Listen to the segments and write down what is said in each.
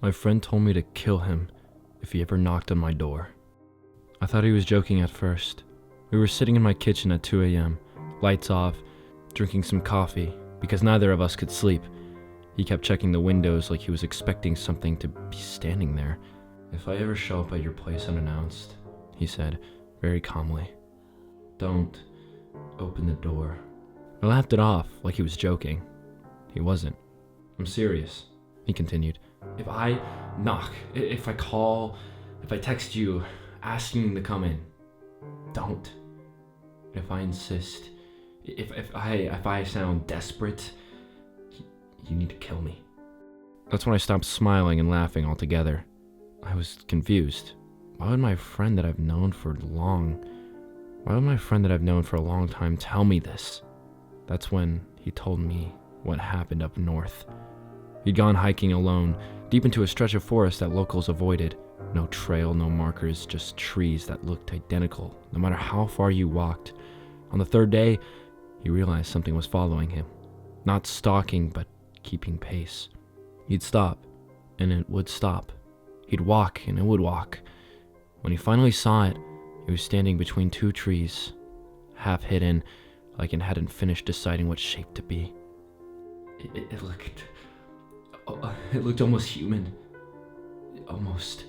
My friend told me to kill him if he ever knocked on my door. I thought he was joking at first. We were sitting in my kitchen at 2 a.m., lights off, drinking some coffee, because neither of us could sleep. He kept checking the windows like he was expecting something to be standing there. "If I ever show up at your place unannounced," he said, very calmly, "don't open the door." I laughed it off like he was joking. He wasn't. "I'm serious," he continued. "If I knock, if I call, if I text you asking to come in, don't. If I insist, if I sound desperate, you need to kill me." That's when I stopped smiling and laughing altogether. I was confused. Why would my friend that I've known for a long time tell me this? That's when he told me what happened up north. He'd gone hiking alone, deep into a stretch of forest that locals avoided. No trail, no markers, just trees that looked identical, no matter how far you walked. On the third day, he realized something was following him. Not stalking, but keeping pace. He'd stop, and it would stop. He'd walk, and it would walk. When he finally saw it, it was standing between two trees, half hidden, like it hadn't finished deciding what shape to be. It looked almost human. Almost.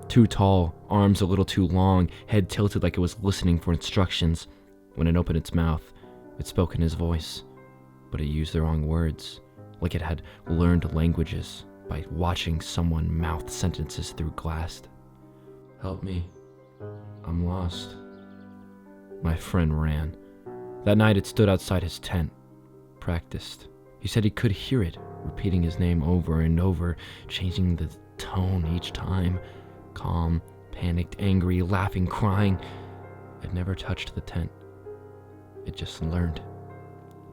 Too tall, arms a little too long, head tilted like it was listening for instructions. When it opened its mouth, it spoke in his voice, but it used the wrong words, like it had learned languages by watching someone mouth sentences through glass. "Help me. I'm lost." My friend ran. That night it stood outside his tent, practiced. He said he could hear it, repeating his name over and over, changing the tone each time. Calm, panicked, angry, laughing, crying. It never touched the tent. It just learned.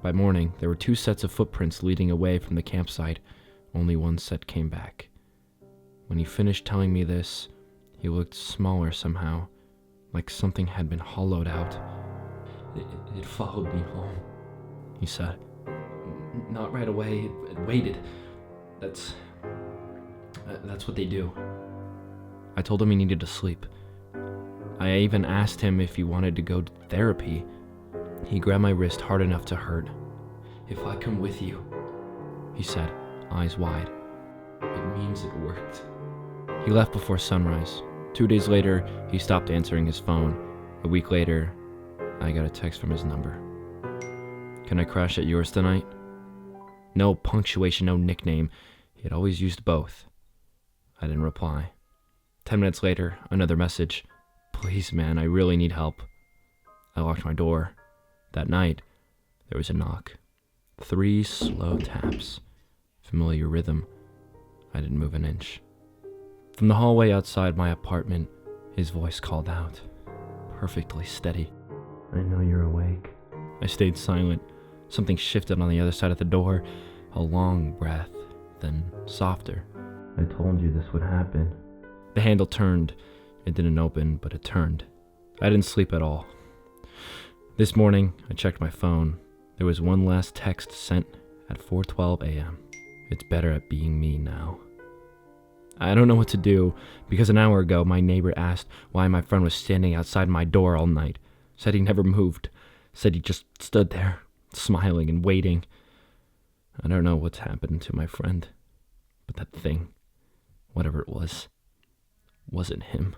By morning, there were 2 sets of footprints leading away from the campsite. Only one set came back. When he finished telling me this, he looked smaller somehow, like something had been hollowed out. It followed me home," he said. "Not right away, it waited. That's what they do." I told him he needed to sleep. I even asked him if he wanted to go to therapy. He grabbed my wrist hard enough to hurt. "If I come with you," he said, eyes wide, "it means it worked." He left before sunrise. 2 days later, he stopped answering his phone. A week later, I got a text from his number. "Can I crash at yours tonight?" No punctuation, no nickname. He had always used both. I didn't reply. 10 minutes later, another message. "Please, man, I really need help." I locked my door. That night, there was a knock. 3 slow taps. Familiar rhythm. I didn't move an inch. From the hallway outside my apartment, his voice called out, perfectly steady. "I know you're awake." I stayed silent. Something shifted on the other side of the door. A long breath, then softer. "I told you this would happen." The handle turned. It didn't open, but it turned. I didn't sleep at all. This morning, I checked my phone. There was one last text sent at 4:12 a.m. It's better at being me now. I don't know what to do, because an hour ago, my neighbor asked why my friend was standing outside my door all night. Said he never moved. Said he just stood there, smiling and waiting. I don't know what's happened to my friend, but that thing, whatever it was, wasn't him.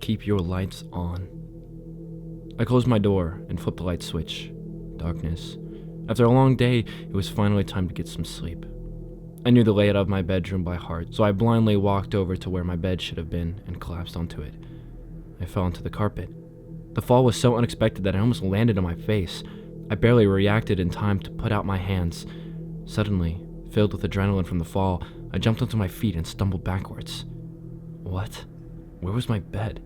Keep your lights on. I closed my door and flipped the light switch. Darkness. After a long day, it was finally time to get some sleep. I knew the layout of my bedroom by heart, so I blindly walked over to where my bed should have been and collapsed onto it. I fell onto the carpet. The fall was so unexpected that I almost landed on my face. I barely reacted in time to put out my hands. Suddenly, filled with adrenaline from the fall, I jumped onto my feet and stumbled backwards. What? Where was my bed?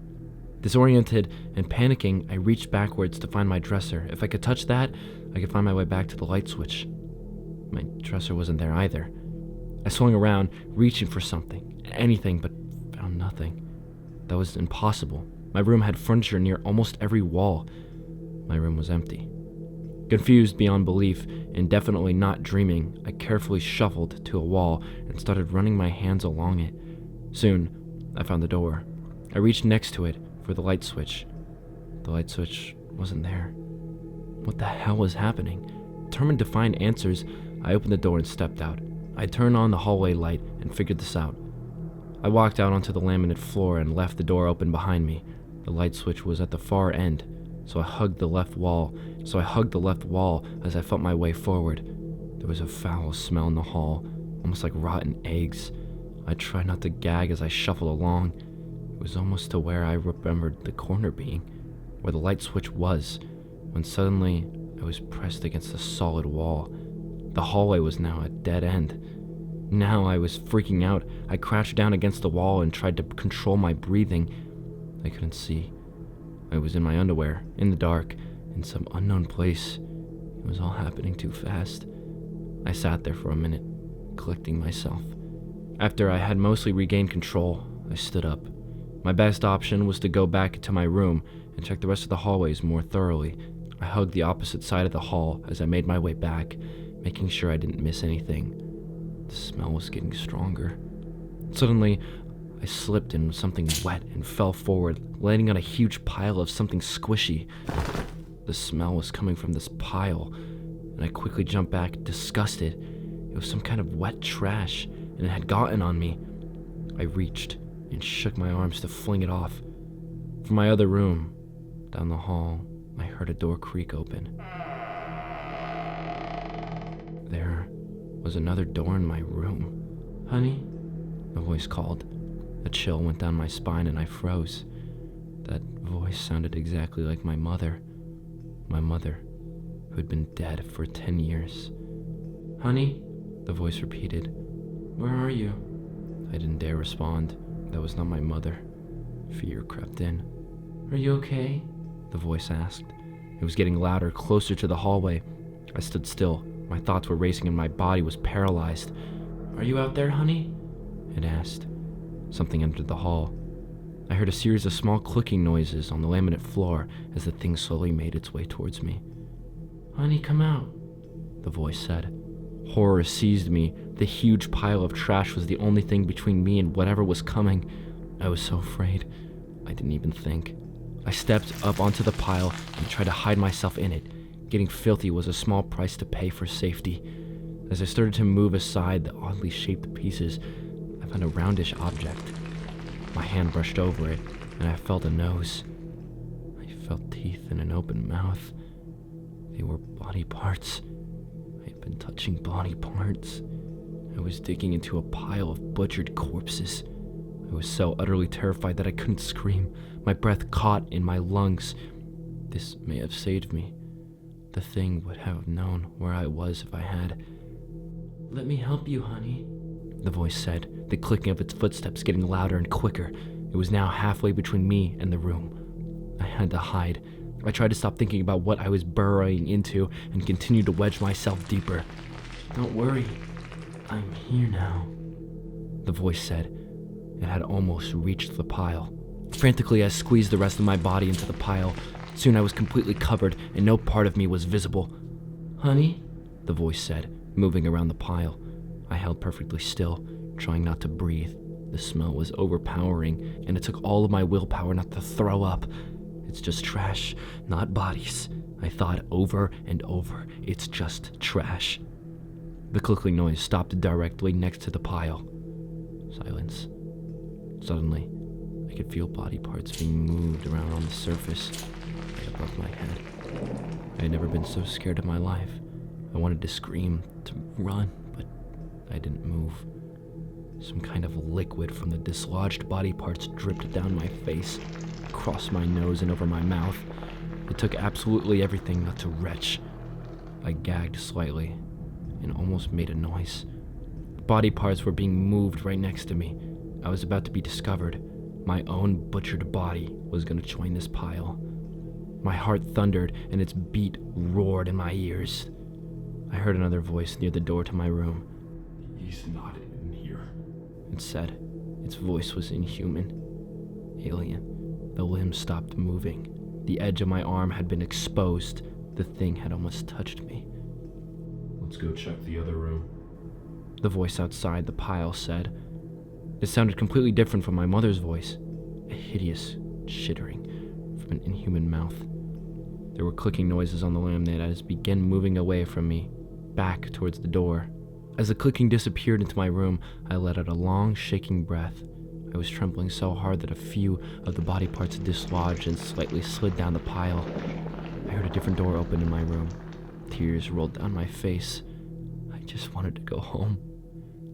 Disoriented and panicking, I reached backwards to find my dresser. If I could touch that, I could find my way back to the light switch. My dresser wasn't there either. I swung around, reaching for something, anything, but found nothing. That was impossible. My room had furniture near almost every wall. My room was empty. Confused beyond belief and definitely not dreaming, I carefully shuffled to a wall and started running my hands along it. Soon, I found the door. I reached next to it for the light switch. The light switch wasn't there. What the hell was happening? Determined to find answers, I opened the door and stepped out. I turned on the hallway light and figured this out. I walked out onto the laminate floor and left the door open behind me. The light switch was at the far end, so I hugged the left wall as I felt my way forward. There was a foul smell in the hall, almost like rotten eggs. I tried not to gag as I shuffled along. It was almost to where I remembered the corner being, where the light switch was, when suddenly I was pressed against a solid wall. The hallway was now a dead end. Now I was freaking out. I crouched down against the wall and tried to control my breathing. I couldn't see. I was in my underwear, in the dark, in some unknown place. It was all happening too fast. I sat there for a minute, collecting myself. After I had mostly regained control, I stood up. My best option was to go back to my room and check the rest of the hallways more thoroughly. I hugged the opposite side of the hall as I made my way back, making sure I didn't miss anything. The smell was getting stronger. Suddenly, I slipped in something wet and fell forward, landing on a huge pile of something squishy. The smell was coming from this pile, and I quickly jumped back, disgusted. It was some kind of wet trash, and it had gotten on me. I reached and shook my arms to fling it off. From my other room, down the hall, I heard a door creak open. There was another door in my room. "Honey?" a voice called. A chill went down my spine and I froze. That voice sounded exactly like my mother. My mother, who had been dead for 10 years. "Honey?" the voice repeated. "Where are you?" I didn't dare respond. That was not my mother. Fear crept in. "Are you okay?" the voice asked. It was getting louder, closer to the hallway. I stood still. My thoughts were racing and my body was paralyzed. "Are you out there, honey?" it asked. Something entered the hall. I heard a series of small clicking noises on the laminate floor as the thing slowly made its way towards me. "Honey, come out," the voice said. Horror seized me. The huge pile of trash was the only thing between me and whatever was coming. I was so afraid, I didn't even think. I stepped up onto the pile and tried to hide myself in it. Getting filthy was a small price to pay for safety. As I started to move aside the oddly shaped pieces, I found a roundish object. My hand brushed over it, and I felt a nose. I felt teeth and an open mouth. They were body parts. I had been touching body parts. I was digging into a pile of butchered corpses. I was so utterly terrified that I couldn't scream. My breath caught in my lungs. This may have saved me. The thing would have known where I was if I had. "Let me help you, honey," the voice said, the clicking of its footsteps getting louder and quicker. It was now halfway between me and the room. I had to hide. I tried to stop thinking about what I was burrowing into and continued to wedge myself deeper. "Don't worry, I'm here now," the voice said. It had almost reached the pile. Frantically, I squeezed the rest of my body into the pile. Soon I was completely covered and no part of me was visible. "Honey?" the voice said, moving around the pile. I held perfectly still, trying not to breathe. The smell was overpowering, and it took all of my willpower not to throw up. "It's just trash, not bodies," I thought over and over. "It's just trash." The clicking noise stopped directly next to the pile. Silence. Suddenly, I could feel body parts being moved around on the surface, right above my head. I had never been so scared in my life. I wanted to scream, to run, but I didn't move. Some kind of liquid from the dislodged body parts dripped down my face, across my nose and over my mouth. It took absolutely everything not to retch. I gagged slightly and almost made a noise. Body parts were being moved right next to me. I was about to be discovered. My own butchered body was going to join this pile. My heart thundered and its beat roared in my ears. I heard another voice near the door to my room. "He's not in here," it said. Its voice was inhuman, alien. The limbs stopped moving. The edge of my arm had been exposed. The thing had almost touched me. Let's go check the other room. The voice outside the pile said. It sounded completely different from my mother's voice, a hideous chittering from an inhuman mouth. There were clicking noises on the laminate as it began moving away from me, back towards the door. As the clicking disappeared into my room, I let out a long, shaking breath. I was trembling so hard that a few of the body parts dislodged and slightly slid down the pile. I heard a different door open in my room. Tears rolled down my face. I just wanted to go home.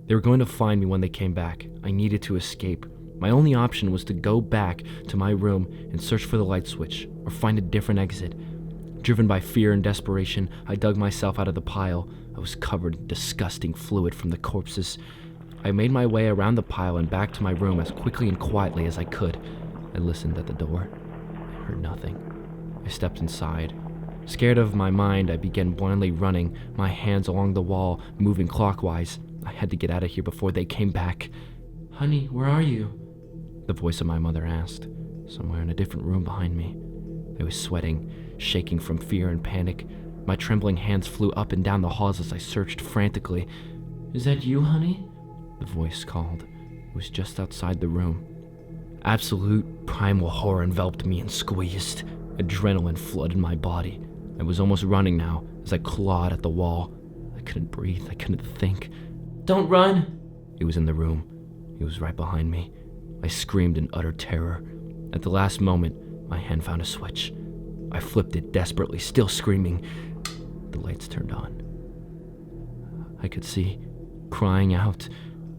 They were going to find me when they came back. I needed to escape. My only option was to go back to my room and search for the light switch or find a different exit. Driven by fear and desperation, I dug myself out of the pile. I was covered in disgusting fluid from the corpses. I made my way around the pile and back to my room as quickly and quietly as I could. I listened at the door. I heard nothing. I stepped inside. Scared of my mind, I began blindly running, my hands along the wall, moving clockwise. I had to get out of here before they came back. "Honey, where are you?" the voice of my mother asked, somewhere in a different room behind me. I was sweating, shaking from fear and panic. My trembling hands flew up and down the halls as I searched frantically. "Is that you, honey?" the voice called. It was just outside the room. Absolute primal horror enveloped me and squeezed. Adrenaline flooded my body. I was almost running now as I clawed at the wall. I couldn't breathe. I couldn't think. "Don't run!" It was in the room. It was right behind me. I screamed in utter terror. At the last moment, my hand found a switch. I flipped it desperately, still screaming. The lights turned on. I could see, crying out.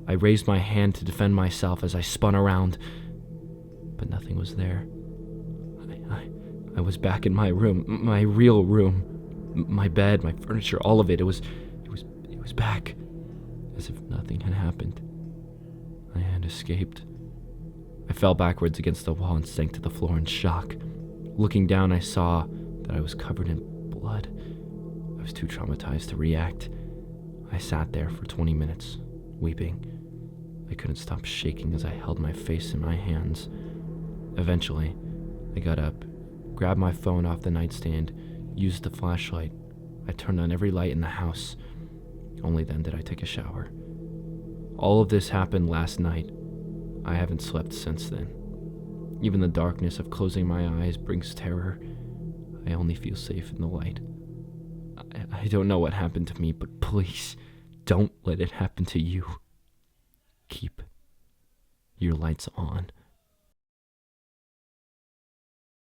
I raised my hand to defend myself as I spun around, but nothing was there. I was back in my room, my real room. My bed, my furniture, all of it. It was back, as if nothing had happened. I had escaped. I fell backwards against the wall and sank to the floor in shock. Looking down, I saw that I was covered in blood. I was too traumatized to react. I sat there for 20 minutes, weeping. I couldn't stop shaking as I held my face in my hands. Eventually, I got up, grabbed my phone off the nightstand, used the flashlight. I turned on every light in the house. Only then did I take a shower. All of this happened last night. I haven't slept since then. Even the darkness of closing my eyes brings terror. I only feel safe in the light. I don't know what happened to me, but please, don't let it happen to you. Keep your lights on.